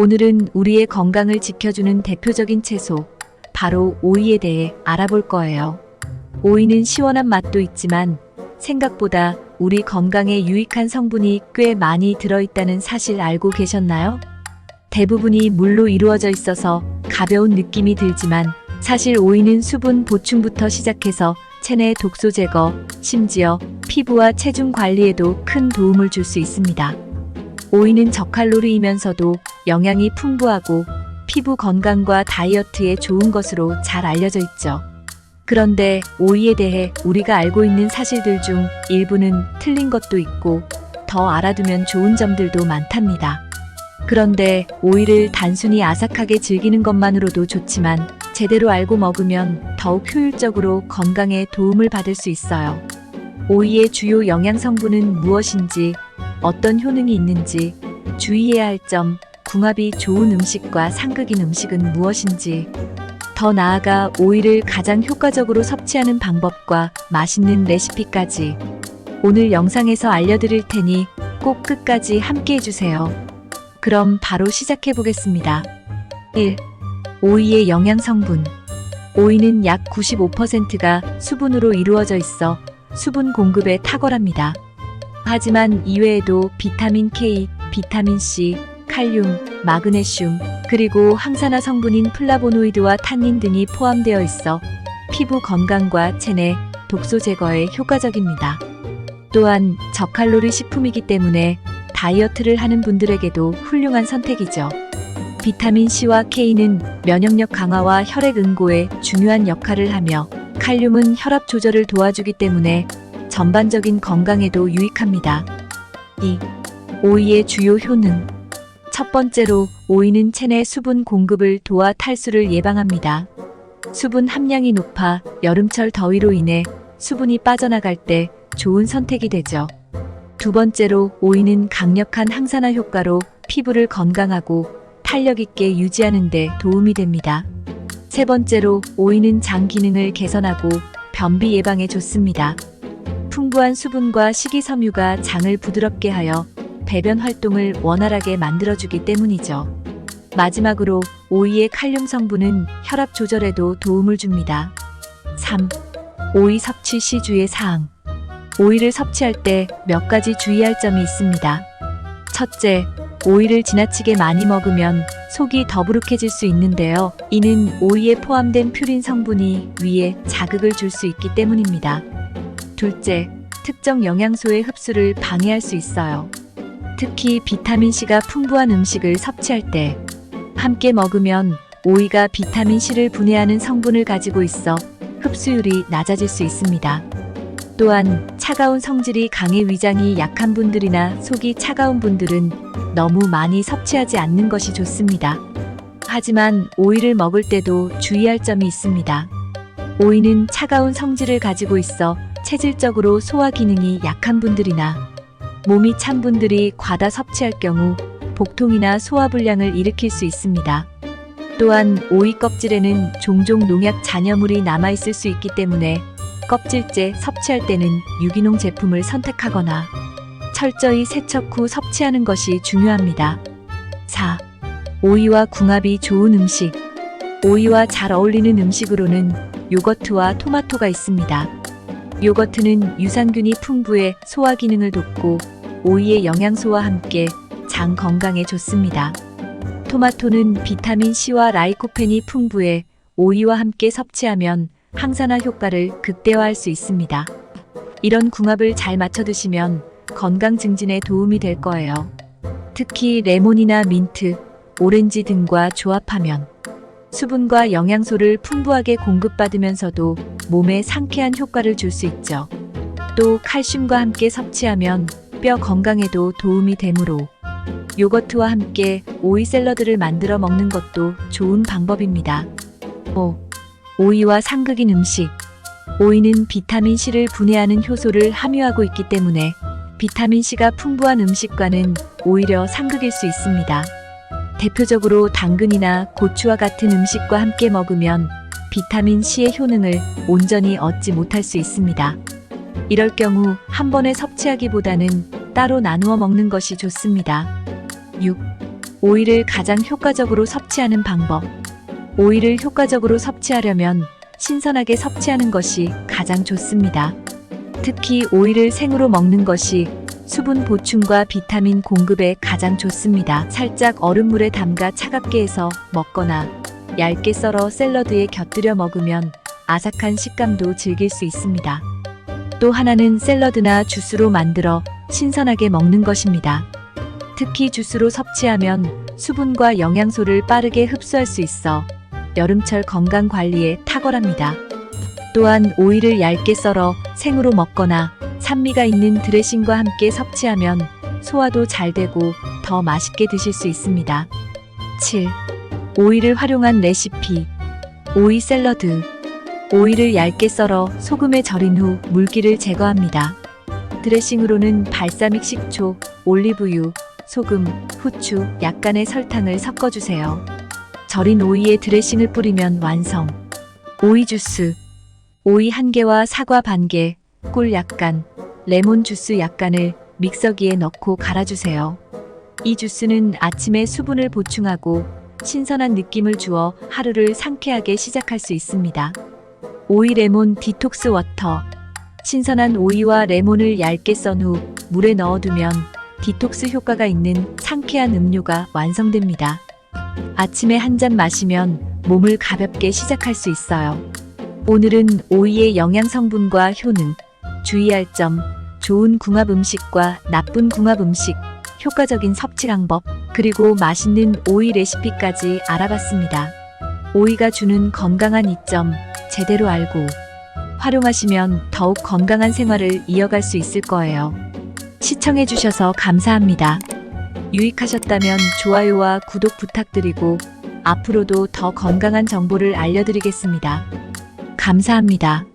오늘은 우리의 건강을 지켜주는 대표적인 채소, 바로 오이에 대해 알아볼 거예요. 오이는 시원한 맛도 있지만 생각보다 우리 건강에 유익한 성분이 꽤 많이 들어있다는 사실 알고 계셨나요? 대부분이 물로 이루어져 있어서 가벼운 느낌이 들지만 사실 오이는 수분 보충부터 시작해서 체내 독소 제거, 심지어 피부와 체중 관리에도 큰 도움을 줄 수 있습니다. 오이는 저칼로리이면서도 영양이 풍부하고 피부 건강과 다이어트에 좋은 것으로 잘 알려져 있죠. 그런데 오이에 대해 우리가 알고 있는 사실들 중 일부는 틀린 것도 있고 더 알아두면 좋은 점들도 많답니다. 그런데 오이를 단순히 아삭하게 즐기는 것만으로도 좋지만 제대로 알고 먹으면 더욱 효율적으로 건강에 도움을 받을 수 있어요. 오이의 주요 영양 성분은 무엇인지, 어떤 효능이 있는지, 주의해야 할 점, 궁합이 좋은 음식과 상극인 음식은 무엇인지, 더 나아가 오이를 가장 효과적으로 섭취하는 방법과 맛있는 레시피까지 오늘 영상에서 알려드릴 테니 꼭 끝까지 함께 해주세요. 그럼 바로 시작해 보겠습니다. 1. 오이의 영양 성분. 오이는 약 95%가 수분으로 이루어져 있어 수분 공급에 탁월합니다. 하지만 이외에도 비타민 K, 비타민 C, 칼륨, 마그네슘, 그리고 항산화 성분인 플라보노이드와 탄닌 등이 포함되어 있어 피부 건강과 체내 독소 제거에 효과적입니다. 또한 저칼로리 식품이기 때문에 다이어트를 하는 분들에게도 훌륭한 선택이죠. 비타민 C와 K는 면역력 강화와 혈액 응고에 중요한 역할을 하며 칼륨은 혈압 조절을 도와주기 때문에 전반적인 건강에도 유익합니다. 2. 오이의 주요 효능. 첫 번째로 오이는 체내 수분 공급을 도와 탈수를 예방합니다. 수분 함량이 높아 여름철 더위로 인해 수분이 빠져나갈 때 좋은 선택이 되죠. 두 번째로 오이는 강력한 항산화 효과로 피부를 건강하고 탄력 있게 유지하는 데 도움이 됩니다. 세 번째로 오이는 장 기능을 개선하고 변비 예방에 좋습니다. 풍부한 수분과 식이섬유가 장을 부드럽게 하여 배변 활동을 원활하게 만들어주기 때문이죠. 마지막으로 오이의 칼륨 성분은 혈압 조절에도 도움을 줍니다. 3. 오이 섭취 시 주의 사항. 오이를 섭취할 때 몇 가지 주의할 점이 있습니다. 첫째, 오이를 지나치게 많이 먹으면 속이 더부룩해질 수 있는데요. 이는 오이에 포함된 퓨린 성분이 위에 자극을 줄 수 있기 때문입니다. 둘째, 특정 영양소의 흡수를 방해할 수 있어요. 특히 비타민C가 풍부한 음식을 섭취할 때 함께 먹으면 오이가 비타민C를 분해하는 성분을 가지고 있어 흡수율이 낮아질 수 있습니다. 또한 차가운 성질이 강해 위장이 약한 분들이나 속이 차가운 분들은 너무 많이 섭취하지 않는 것이 좋습니다. 하지만 오이를 먹을 때도 주의할 점이 있습니다. 오이는 차가운 성질을 가지고 있어 체질적으로 소화 기능이 약한 분들이나 몸이 찬 분들이 과다 섭취할 경우 복통이나 소화불량을 일으킬 수 있습니다. 또한 오이 껍질에는 종종 농약 잔여물이 남아있을 수 있기 때문에 껍질째 섭취할 때는 유기농 제품을 선택하거나 철저히 세척 후 섭취하는 것이 중요합니다. 4. 오이와 궁합이 좋은 음식. 오이와 잘 어울리는 음식으로는 요거트와 토마토가 있습니다. 요거트는 유산균이 풍부해 소화 기능을 돕고 오이의 영양소와 함께 장 건강에 좋습니다. 토마토는 비타민 C와 라이코펜이 풍부해 오이와 함께 섭취하면 항산화 효과를 극대화할 수 있습니다. 이런 궁합을 잘 맞춰 드시면 건강 증진에 도움이 될 거예요. 특히 레몬이나 민트, 오렌지 등과 조합하면 수분과 영양소를 풍부하게 공급받으면서도 몸에 상쾌한 효과를 줄 수 있죠. 또 칼슘과 함께 섭취하면 뼈 건강에도 도움이 되므로 요거트와 함께 오이 샐러드를 만들어 먹는 것도 좋은 방법입니다. 5. 오이와 상극인 음식. 오이는 비타민C를 분해하는 효소를 함유하고 있기 때문에 비타민C가 풍부한 음식과는 오히려 상극일 수 있습니다. 대표적으로 당근이나 고추와 같은 음식과 함께 먹으면 비타민C의 효능을 온전히 얻지 못할 수 있습니다. 이럴 경우 한 번에 섭취하기보다는 따로 나누어 먹는 것이 좋습니다. 6. 오이를 가장 효과적으로 섭취하는 방법. 오이를 효과적으로 섭취하려면 신선하게 섭취하는 것이 가장 좋습니다. 특히 오이를 생으로 먹는 것이 수분 보충과 비타민 공급에 가장 좋습니다. 살짝 얼음물에 담가 차갑게 해서 먹거나 얇게 썰어 샐러드에 곁들여 먹으면 아삭한 식감도 즐길 수 있습니다. 또 하나는 샐러드나 주스로 만들어 신선하게 먹는 것입니다. 특히 주스로 섭취하면 수분과 영양소를 빠르게 흡수할 수 있어 여름철 건강 관리에 탁월합니다. 또한 오이를 얇게 썰어 생으로 먹거나 산미가 있는 드레싱과 함께 섭취하면 소화도 잘 되고 더 맛있게 드실 수 있습니다. 7. 오이를 활용한 레시피. 오이 샐러드. 오이를 얇게 썰어 소금에 절인 후 물기를 제거합니다. 드레싱으로는 발사믹 식초, 올리브유, 소금, 후추, 약간의 설탕을 섞어주세요. 절인 오이에 드레싱을 뿌리면 완성. 오이 주스. 오이 1개와 사과 반개, 꿀 약간, 레몬 주스 약간을 믹서기에 넣고 갈아주세요. 이 주스는 아침에 수분을 보충하고 신선한 느낌을 주어 하루를 상쾌하게 시작할 수 있습니다. 오이 레몬 디톡스 워터. 신선한 오이와 레몬을 얇게 썬 후 물에 넣어두면 디톡스 효과가 있는 상쾌한 음료가 완성됩니다. 아침에 한 잔 마시면 몸을 가볍게 시작할 수 있어요. 오늘은 오이의 영양 성분과 효능, 주의할 점, 좋은 궁합 음식과 나쁜 궁합 음식, 효과적인 섭취 방법, 그리고 맛있는 오이 레시피까지 알아봤습니다. 오이가 주는 건강한 이점 제대로 알고 활용하시면 더욱 건강한 생활을 이어갈 수 있을 거예요. 시청해주셔서 감사합니다. 유익하셨다면 좋아요와 구독 부탁드리고 앞으로도 더 건강한 정보를 알려드리겠습니다. 감사합니다.